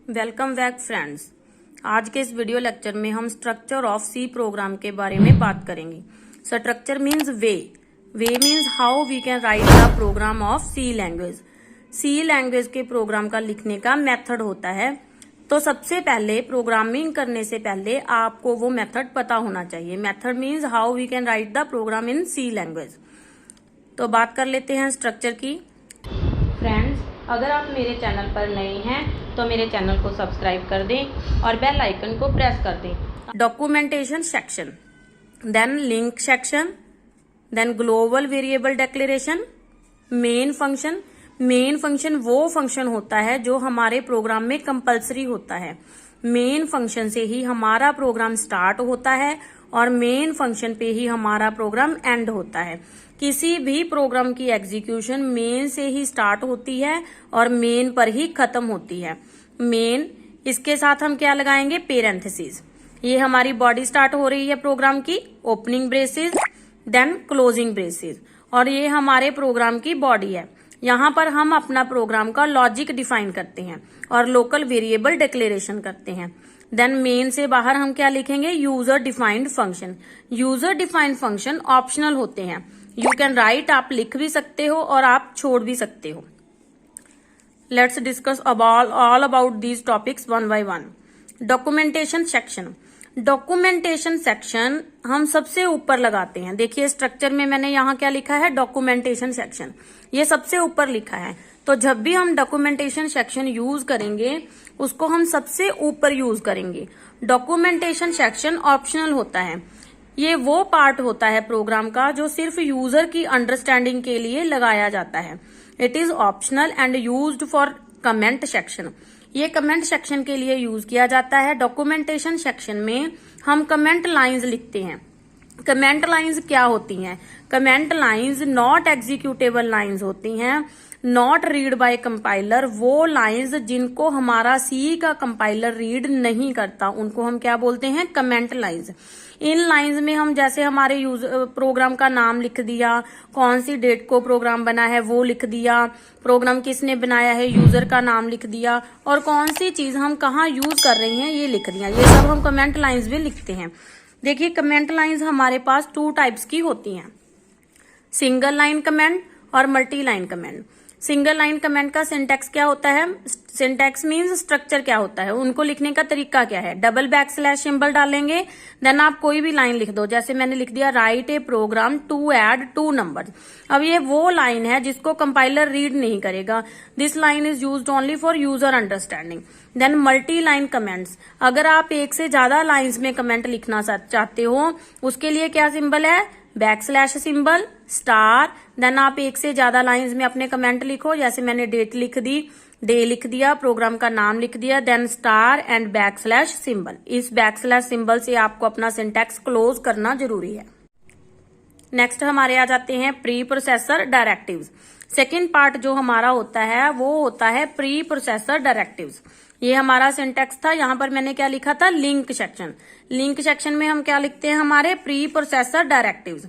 Welcome back friends. आज के इस वीडियो लेक्चर में हम स्ट्रक्चर ऑफ सी प्रोग्राम के बारे में बात करेंगे। Structure means way means how we can write the program of C language. C language के प्रोग्राम का लिखने का मेथड होता है। तो सबसे पहले प्रोग्रामिंग करने से पहले आपको वो मेथड पता होना चाहिए। Method means how we can write the program in C language. तो बात कर लेते हैं स्ट्रक्चर की। फ्रेंड्स, अगर आप मेरे चैनल पर नए हैं तो मेरे चैनल को सब्सक्राइब कर दें और बेल आइकन को प्रेस कर दें। Documentation section, then link section, then global variable declaration, main function. Main function वो फंक्शन होता है जो हमारे प्रोग्राम में कंपलसरी होता है। मेन फंक्शन से ही हमारा प्रोग्राम स्टार्ट होता है और मेन फंक्शन पे ही हमारा प्रोग्राम एंड होता है। किसी भी प्रोग्राम की एग्जीक्यूशन मेन से ही स्टार्ट होती है और मेन पर ही खत्म होती है। मेन, इसके साथ हम क्या लगाएंगे, पेरेंथेसिस। ये हमारी बॉडी स्टार्ट हो रही है प्रोग्राम की, opening braces, then closing braces, और ये हमारे प्रोग्राम की बॉडी है। यहाँ पर हम अपना प्रोग्राम का लॉजिक डिफाइन करते हैं और लोकल वेरिएबल डिक्लेरेशन करते हैं। देन मेन से बाहर हम क्या लिखेंगे, user defined function. User defined function optional होते हैं। यू कैन राइट, आप लिख भी सकते हो और आप छोड़ भी सकते हो। Let's discuss all about these topics one by one. Documentation section. Documentation section हम सबसे ऊपर लगाते हैं। देखिए स्ट्रक्चर में मैंने यहाँ क्या लिखा है, डॉक्यूमेंटेशन सेक्शन, ये सबसे ऊपर लिखा है। तो जब भी हम डॉक्यूमेंटेशन सेक्शन यूज करेंगे उसको हम सबसे ऊपर यूज करेंगे। डॉक्यूमेंटेशन सेक्शन ऑप्शनल होता है। ये वो पार्ट होता है प्रोग्राम का जो सिर्फ यूजर की अंडरस्टैंडिंग के लिए लगाया जाता है। It is optional and used for comment section. ये कमेंट सेक्शन के लिए यूज किया जाता है। डॉक्यूमेंटेशन सेक्शन में हम कमेंट लाइंस लिखते हैं। कमेंट लाइंस क्या होती हैं? Comment lines not executable lines होती हैं, नॉट रीड बाय कंपाइलर। वो लाइंस जिनको हमारा सी का कंपाइलर रीड नहीं करता उनको हम क्या बोलते हैं, कमेंट लाइंस। इन लाइंस में हम जैसे हमारे प्रोग्राम का नाम लिख दिया, कौन सी डेट को प्रोग्राम बना है वो लिख दिया, प्रोग्राम किसने बनाया है यूजर का नाम लिख दिया, और कौन सी चीज हम कहाँ यूज कर रहे हैं ये लिख दिया। ये सब हम कमेंट लाइंस में लिखते हैं। देखिए कमेंट लाइंस हमारे पास 2 टाइप्स की होती हैं, सिंगल लाइन कमेंट और multi line comment. Single line comment का सिंटैक्स क्या होता है, सिंटैक्स मींस स्ट्रक्चर क्या होता है, उनको लिखने का तरीका क्या है। डबल बैकस्लैश सिंबल डालेंगे, देन आप कोई भी लाइन लिख दो। जैसे मैंने लिख दिया, write a program to add 2 numbers. अब ये वो लाइन है जिसको कंपाइलर रीड नहीं करेगा। This line is used only for user understanding. Then multi line comments. अगर आप एक से ज्यादा लाइन्स में कमेंट लिखना चाहते हो उसके लिए क्या सिंबल है, बैकस्लैश सिंबल, स्टार। देन आप एक से ज्यादा लाइंस में अपने कमेंट लिखो। जैसे मैंने डेट लिख दी, डे लिख दिया, प्रोग्राम का नाम लिख दिया, then star and backslash symbol. इस बैकस्लैश सिंबल से आपको अपना सिंटैक्स क्लोज करना जरूरी है। नेक्स्ट हमारे आ जाते हैं pre processor directives. Second part जो हमारा होता है वो होता है प्री प्रोसेसर डायरेक्टिव्स। ये हमारा सिंटैक्स था। यहाँ पर मैंने क्या लिखा था, लिंक सेक्शन। लिंक सेक्शन में हम क्या लिखते हैं, हमारे pre processor directives.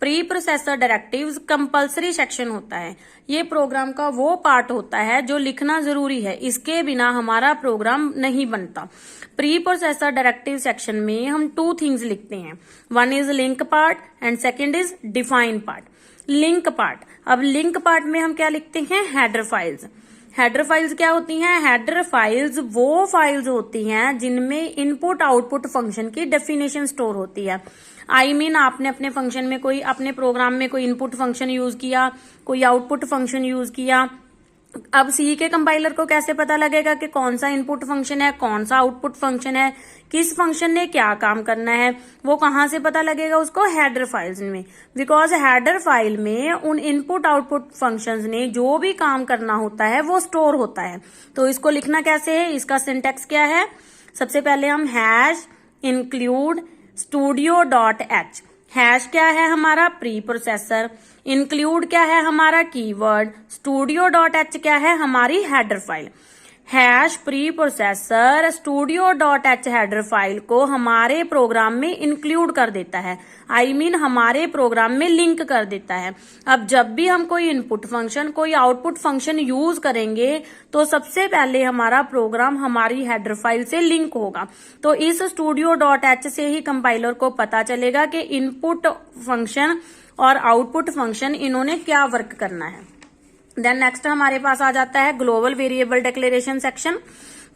Pre processor directives compulsory section होता है। ये प्रोग्राम का वो पार्ट होता है जो लिखना जरूरी है, इसके बिना हमारा प्रोग्राम नहीं बनता। प्री प्रोसेसर डायरेक्टिव सेक्शन में हम 2 थिंग्स लिखते हैं, one is link part and second is define part. Link part, अब लिंक पार्ट में हम क्या लिखते हैं, हेडर फाइल्स। हेडर फाइल्स क्या होती हैं, हेडर फाइल्स वो फाइल्स होती हैं जिनमें इनपुट आउटपुट फंक्शन की डेफिनेशन स्टोर होती है। आई मीन आपने अपने फंक्शन में कोई, अपने प्रोग्राम में कोई इनपुट फंक्शन यूज किया, कोई आउटपुट फंक्शन यूज किया। अब सी के कंपाइलर को कैसे पता लगेगा कि कौन सा इनपुट फंक्शन है, कौन सा आउटपुट फंक्शन है, किस फंक्शन ने क्या काम करना है, वो कहाँ से पता लगेगा उसको, हेडर फाइल्स में। बिकॉज हेडर फाइल में उन इनपुट आउटपुट फंक्शंस ने जो भी काम करना होता है वो स्टोर होता है। तो इसको लिखना कैसे है, इसका सिंटैक्स क्या है, सबसे पहले हम hash include studio dot H. Hash क्या है हमारा, प्री प्रोसेसर। इंक्लूड क्या है हमारा, कीवर्ड। स्टूडियो डॉट एच क्या है, हमारी header file. Hash pre processor studio.h header file को हमारे प्रोग्राम में इंक्लूड कर देता है, I mean हमारे प्रोग्राम में लिंक कर देता है। अब जब भी हम कोई इनपुट फंक्शन कोई आउटपुट फंक्शन यूज करेंगे तो सबसे पहले हमारा प्रोग्राम हमारी हेडर फाइल से लिंक होगा। तो इस studio.h से ही कंपाइलर को पता चलेगा कि इनपुट फंक्शन और आउटपुट फंक्शन इन्होंने क्या वर्क करना है। देन नेक्स्ट हमारे पास आ जाता है global variable declaration section.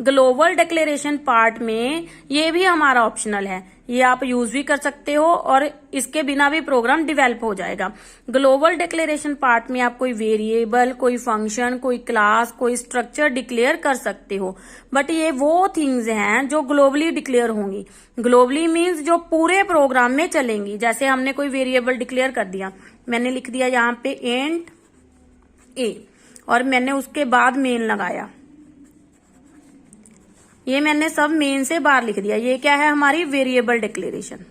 Global declaration part में ये भी हमारा ऑप्शनल है, ये आप यूज भी कर सकते हो और इसके बिना भी प्रोग्राम डेवलप हो जाएगा। ग्लोबल डिक्लेरेशन पार्ट में आप कोई वेरिएबल, कोई फंक्शन, कोई क्लास, कोई स्ट्रक्चर डिक्लेयर कर सकते हो, बट ये वो थिंग्स हैं जो ग्लोबली डिक्लेयर होंगी। ग्लोबली मीन्स जो पूरे प्रोग्राम में चलेंगी। जैसे हमने कोई वेरिएबल डिक्लेयर कर दिया, मैंने लिख दिया यहाँ पे इंट ए और मैंने उसके बाद मेन लगाया, ये मैंने सब मेन से बाहर लिख दिया। ये क्या है, हमारी वेरिएबल डिक्लेरेशन।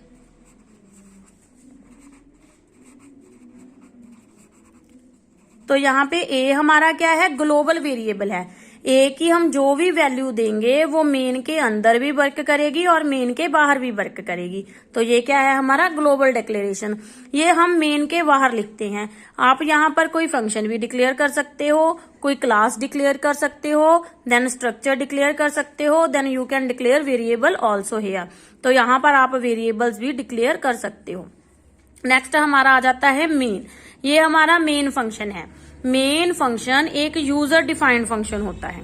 तो यहाँ पे ए हमारा क्या है, ग्लोबल वेरिएबल है। ए की हम जो भी वैल्यू देंगे वो मेन के अंदर भी वर्क करेगी और मेन के बाहर भी वर्क करेगी। तो ये क्या है, हमारा ग्लोबल डिक्लेरेशन। ये हम मेन के बाहर लिखते हैं। आप यहाँ पर कोई फंक्शन भी डिक्लेयर कर सकते हो, कोई क्लास डिक्लेयर कर सकते हो, देन स्ट्रक्चर डिक्लेयर कर सकते हो, then you can declare variable also here. तो यहाँ पर आप वेरिएबल्स भी डिक्लेयर कर सकते हो। नेक्स्ट हमारा आ जाता है मेन। ये हमारा मेन फंक्शन है। मेन फंक्शन एक यूजर डिफाइंड फंक्शन होता है।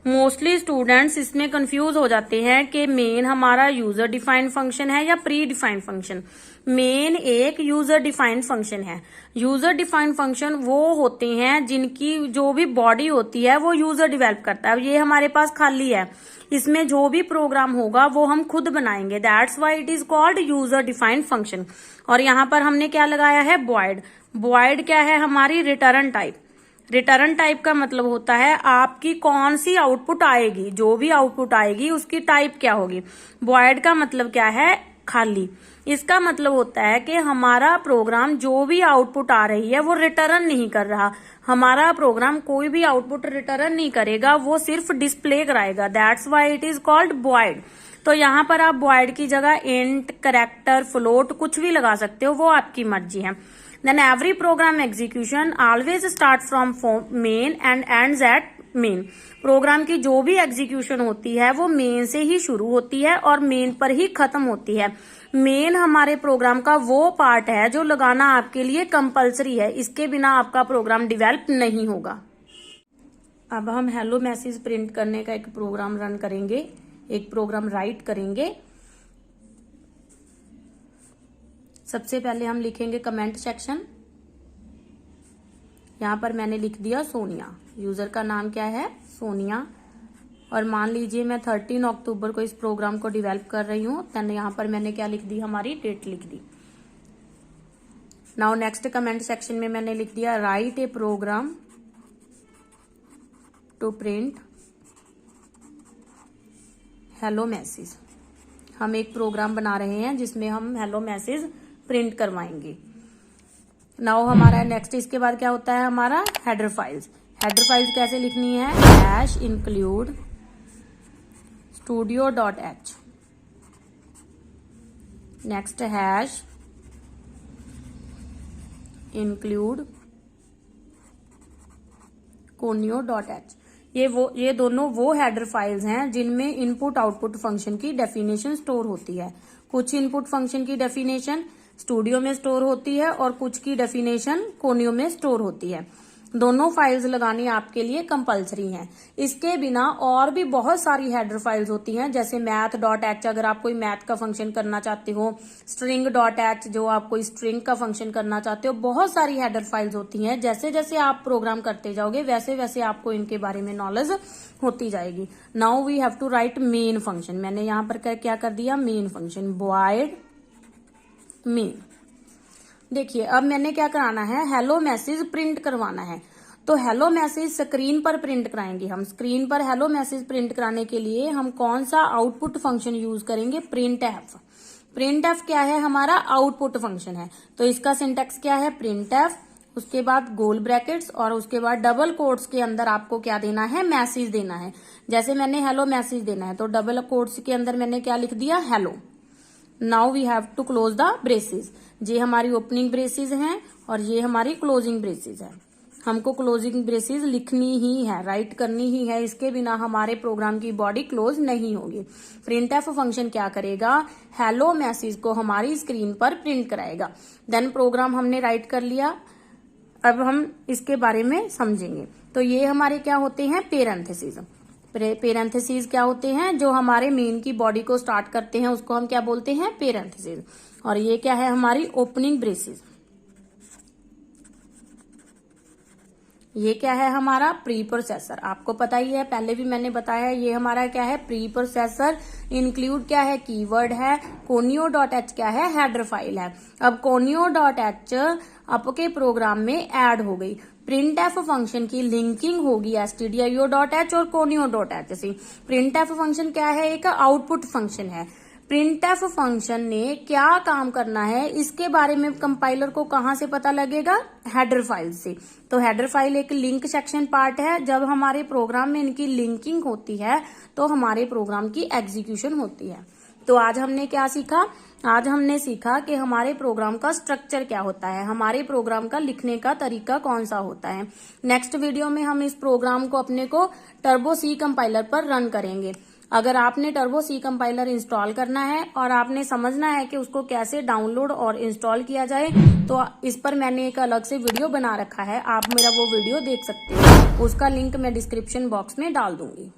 मोस्टली स्टूडेंट्स इसमें कंफ्यूज हो जाते हैं कि मेन हमारा यूजर डिफाइंड फंक्शन है या प्री डिफाइंड फंक्शन। मेन एक यूजर डिफाइंड फंक्शन है। यूजर डिफाइंड फंक्शन वो होते हैं जिनकी जो भी बॉडी होती है वो यूजर डिवेल्प करता है। ये हमारे पास खाली है, इसमें जो भी प्रोग्राम होगा वो हम खुद बनाएंगे। That's why it is called user defined function. और यहाँ पर हमने क्या लगाया है, वॉइड। वॉइड क्या है, हमारी रिटर्न टाइप। रिटर्न टाइप का मतलब होता है आपकी कौन सी आउटपुट आएगी, जो भी आउटपुट आएगी उसकी टाइप क्या होगी। वॉइड का मतलब क्या है, खाली। इसका मतलब होता है कि हमारा प्रोग्राम जो भी आउटपुट आ रही है वो रिटर्न नहीं कर रहा। हमारा प्रोग्राम कोई भी आउटपुट रिटर्न नहीं करेगा, वो सिर्फ डिस्प्ले कराएगा। That's why it is called void. तो यहाँ पर आप वॉइड की जगह इंट, कैरेक्टर, फ्लोट कुछ भी लगा सकते हो, वो आपकी मर्जी है। Then every program execution always start from main and ends at main। Program की जो भी एग्जीक्यूशन होती है वो मेन से ही शुरू होती है और मेन पर ही खत्म होती है। मेन हमारे प्रोग्राम का वो पार्ट है जो लगाना आपके लिए कंपलसरी है, इसके बिना आपका प्रोग्राम डेवलप नहीं होगा। अब हम हेलो मैसेज प्रिंट करने का एक प्रोग्राम रन करेंगे, एक प्रोग्राम राइट करेंगे। सबसे पहले हम लिखेंगे कमेंट सेक्शन। यहाँ पर मैंने लिख दिया सोनिया, यूजर का नाम क्या है, सोनिया। और मान लीजिए मैं 13 अक्टूबर को इस प्रोग्राम को डेवलप कर रही हूँ, तो यहाँ पर मैंने क्या लिख दी, हमारी डेट लिख दी। नाउ नेक्स्ट कमेंट सेक्शन में मैंने लिख दिया write a program to print hello message. हम एक प्रोग्राम बना रहे हैं जिसमें हम हेलो मैसेज प्रिंट करवाएंगे। नाउ हमारा नेक्स्ट इसके बाद क्या होता है, हमारा हेडर फाइल्स। हेडर फाइल्स कैसे लिखनी है, hash include studio.h। Next hash include conio.h। ये दोनों वो हेडर फाइल्स हैं जिनमें इनपुट आउटपुट फंक्शन की डेफिनेशन स्टोर होती है। कुछ इनपुट फंक्शन की डेफिनेशन स्टूडियो में स्टोर होती है और कुछ की डेफिनेशन कोनियो में स्टोर होती है। दोनों फाइल्स लगानी आपके लिए कंपलसरी हैं। इसके बिना और भी बहुत सारी हेडर फाइल्स होती हैं, जैसे math.h अगर आप कोई मैथ का फंक्शन करना चाहते हो, string.h जो आप कोई स्ट्रिंग का फंक्शन करना चाहते हो। बहुत सारी हेडर फाइल्स होती हैं। जैसे जैसे आप प्रोग्राम करते जाओगे वैसे वैसे आपको इनके बारे में नॉलेज होती जाएगी। Now we have to write main function. मैंने यहाँ पर क्या कर दिया, मेन फंक्शन वॉइड मेन। देखिए अब मैंने क्या कराना है, हेलो मैसेज प्रिंट करवाना है। तो हेलो मैसेज स्क्रीन पर प्रिंट कराएंगे हम। स्क्रीन पर हेलो मैसेज प्रिंट कराने के लिए हम कौन सा आउटपुट फंक्शन यूज करेंगे, प्रिंट एफ। प्रिंट एफ क्या है, हमारा आउटपुट फंक्शन है। तो इसका सिंटेक्स क्या है, प्रिंट एफ उसके बाद गोल ब्रैकेट्स और उसके बाद डबल कोट्स के अंदर आपको क्या देना है, मैसेज देना है। जैसे मैंने हेलो मैसेज देना है तो डबल कोट्स के अंदर मैंने क्या लिख दिया, hello. Now we have to close the braces. ये हमारी ओपनिंग ब्रेसेस हैं और ये हमारी क्लोजिंग ब्रेसेस है। हमको क्लोजिंग ब्रेसेस लिखनी ही है, राइट करनी ही है, इसके बिना हमारे प्रोग्राम की बॉडी क्लोज नहीं होगी। प्रिंटएफ फंक्शन क्या करेगा, हेलो मैसेज को हमारी स्क्रीन पर प्रिंट कराएगा। देन प्रोग्राम हमने राइट कर लिया। अब हम इसके बारे में समझेंगे। तो ये हमारे क्या होते हैं, पेरेंथेसिस। पेरेंथेसिस क्या होते हैं, जो हमारे मेन की बॉडी को स्टार्ट करते हैं उसको हम क्या बोलते हैं, पेरेंथेसिस। और ये क्या है, हमारी ओपनिंग ब्रेसेस। ये क्या है, हमारा प्री प्रोसेसर। आपको पता ही है, पहले भी मैंने बताया, ये हमारा क्या है, प्री प्रोसेसर। इंक्लूड क्या है, कीवर्ड है। conio.h क्या है, हेडर फाइल है। अब conio.h आपके प्रोग्राम में ऐड हो गई। प्रिंटएफ फंक्शन की लिंकिंग होगी stdio.h और conio.h से। प्रिंटएफ फंक्शन क्या है, एक आउटपुट फंक्शन है। प्रिंटएफ फंक्शन ने क्या काम करना है, इसके बारे में कंपाइलर को कहां से पता लगेगा, हेडर फाइल से। तो हेडर फाइल एक लिंक सेक्शन पार्ट है। जब हमारे प्रोग्राम में इनकी लिंकिंग होती है तो हमारे प्रोग्राम की एग्जीक्यूशन होती है। तो आज हमने क्या सीखा, आज हमने सीखा कि हमारे प्रोग्राम का स्ट्रक्चर क्या होता है, हमारे प्रोग्राम का लिखने का तरीका कौन सा होता है। नेक्स्ट वीडियो में हम इस प्रोग्राम को अपने को टर्बो सी कंपाइलर पर रन करेंगे। अगर आपने टर्बो सी कंपाइलर इंस्टॉल करना है और आपने समझना है कि उसको कैसे डाउनलोड और इंस्टॉल किया जाए, तो इस पर मैंने एक अलग से वीडियो बना रखा है, आप मेरा वो वीडियो देख सकते हो। उसका लिंक मैं डिस्क्रिप्शन बॉक्स में डाल दूंगी।